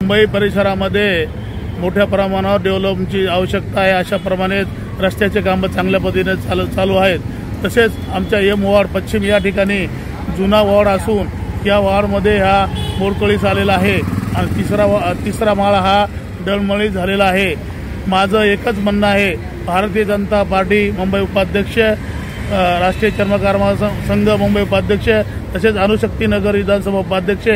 मुंबई परिसरामध्ये मोठ्या प्रमाणावर डेव्हलपमेंटची आवश्यकता आहे। अशाप्रमाणे रस्त्याचे कामं चांगल्या पद्धतीने चालू आहेत। तसेच आमच्या एम वॉर्ड पश्चिम या ठिकाणी जुना वॉर्ड असून या वॉर्डमध्ये हा मोडकळीस आलेला आहे आणि तिसरा माळा हा डळमळीत झालेला आहे। माझं एकच म्हणणं आहे, भारतीय जनता पार्टी मुंबई उपाध्यक्ष, राष्ट्रीय चर्मकार संघ मुंबई उपाध्यक्ष तसेच अणुशक्ती नगर विधानसभा उपाध्यक्ष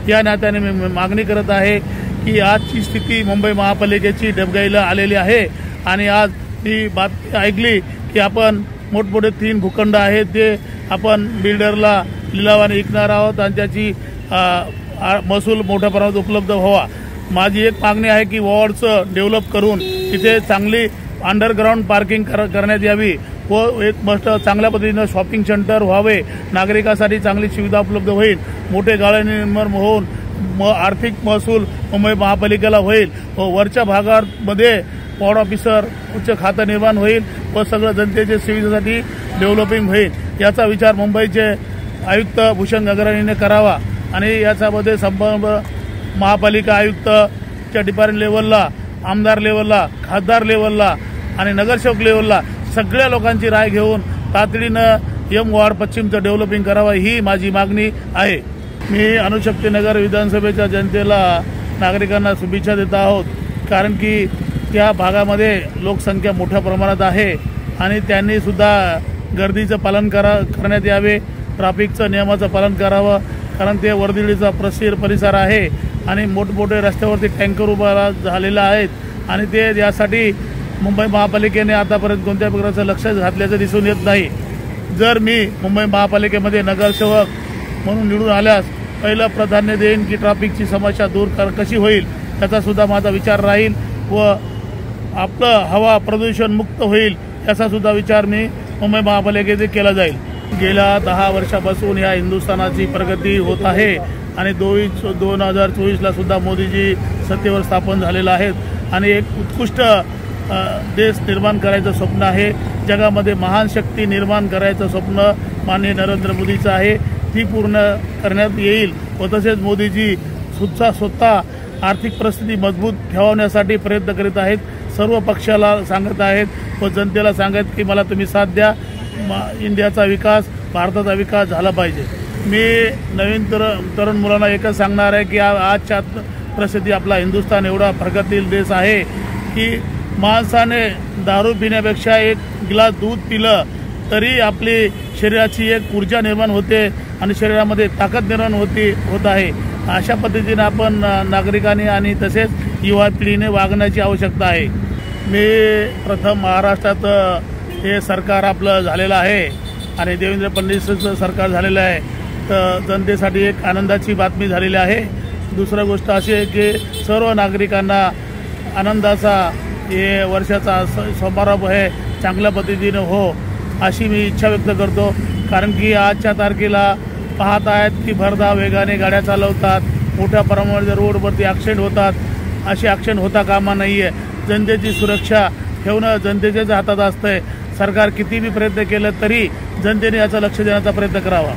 या नात्याने मी मागणी करत आहे की आजची स्थिती मुंबई महापालिकेची डबघाईला आलेली आहे आणि आज ही बातमी ऐकली की आपण मोठमोठे 3 भूखंड आहेत ते आपण बिल्डरला लिलावाने विकणार आहोत आणि त्याची महसूल मोठ्या प्रमाणात उपलब्ध व्हावा। माझी एक मागणी आहे की वॉर्डचं डेव्हलप करून तिथे चांगली अंडरग्राउंड पार्किंग करण्यात यावी व एक मस्त चांगल्या पद्धतीनं शॉपिंग सेंटर व्हावे, नागरिकांसाठी चांगली सुविधा उपलब्ध होईल, मोठे गाळे निर्माण होऊन आर्थिक महसूल मुंबई महापालिकेला होईल व वरच्या भागामध्ये वॉर्ड ऑफिसर उच्च खातं निर्माण होईल व सगळं जनतेच्या सुविधेसाठी डेव्हलपिंग होईल। याचा विचार मुंबईचे आयुक्त भूषण गगरानीने करावा आणि याच्यामध्ये संबंध महापालिका आयुक्तच्या डिपार्टमेंट लेवलला, आमदार लेवलला, खासदार लेवलला आणि नगरसेवक लेवलला सगळ्या लोकांची राय घेऊन तातडीनं एम वॉर्ड पश्चिमचं डेव्हलपिंग करावं ही माझी मागणी आहे। मी अणुशक्ती नगर विधानसभेच्या जनतेला, नागरिकांना शुभेच्छा देत आहोत, कारण की त्या भागामध्ये लोकसंख्या मोठ्या प्रमाणात आहे आणि त्यांनी सुद्धा गर्दीचं पालन करण्यात यावे, ट्रॅफिकचं नियमाचं पालन करावं, कारण ते वर्दळीचा परिसर आहे आणि मोठमोठे रस्त्यावरती टँकर उभा झालेला आहेत आणि ते यासाठी मुंबई महापालिकेने आतापर्यंत कोणत्या प्रकारचं लक्ष घातल्याचं दिसून येत नाही। जर मी मुंबई महापालिकेमध्ये नगरसेवक म्हणून निवडून आल्यास पहिलं प्राधान्य देईन की ट्रॅफिकची समस्या दूर कशी होईल त्याचा सुद्धा माझा विचार राहील व आपलं हवा प्रदूषण मुक्त होईल याचा सुद्धा विचार मी मुंबई महापालिकेने केला जाईल। गेल्या 10 वर्षापासून या हिंदुस्थानाची प्रगती होत आहे आणि 2024ला सुद्धा मोदीजी सत्तेवर स्थापन झालेले आहेत आणि एक उत्कृष्ट देश निर्माण करायचं स्वप्न आहे। जगामध्ये महान शक्ती निर्माण करायचं स्वप्न माननीय नरेंद्र मोदीचं आहे, ती पूर्ण करण्यात येईल व तसेच मोदीजी स्वतः आर्थिक परिस्थिती मजबूत ठेवण्यासाठी प्रयत्न करीत आहेत। सर्व पक्षाला सांगत आहेत व जनतेला सांगत की मला तुम्ही साथ द्या, इंडियाचा विकास, भारताचा विकास झाला पाहिजे। मी नवीन तरुण मुलांना एकच सांगणार आहे की आजच्या परिस्थिती आपला हिंदुस्थान एवढा प्रगतील देश आहे की माणसाने दारू पिण्यापेक्षा एक गिलास दूध पिलं तरी आपली शरीराची एक ऊर्जा निर्माण होते आणि शरीरामध्ये ताकद निर्माण होत आहे। अशा पद्धतीने आपण नागरिकांनी आणि तसेच युवा पिढीने वागण्याची आवश्यकता आहे। मी प्रथम महाराष्ट्रात हे सरकार आपलं झालेलं आहे आणि देवेंद्र फडणवीसचं सरकार झालेलं आहे, तर जनतेसाठी एक आनंदाची बातमी झालेली आहे। दुसरी गोष्ट अशी आहे की सर्व नागरिकांना आनंदाचा हे वर्षाचा समारोह आहे चांगल्या पद्धतीने हो अशी मी इच्छा व्यक्त करतो, कारण की आजच्या तारखेला पाहत आहेत की भरधाव वेगाने गाड्या चालवतात, मोठ्या प्रमाणात रोडवरती ॲक्सिडेंट होतात, असे ॲक्सिडेंट होता कामा नाही आहे। जनतेची सुरक्षा ठेवणं जनतेच्याच हातात असतंय। सरकार कितीही प्रयत्न केले तरी जनतेने याचं लक्ष देण्याचा प्रयत्न करावा।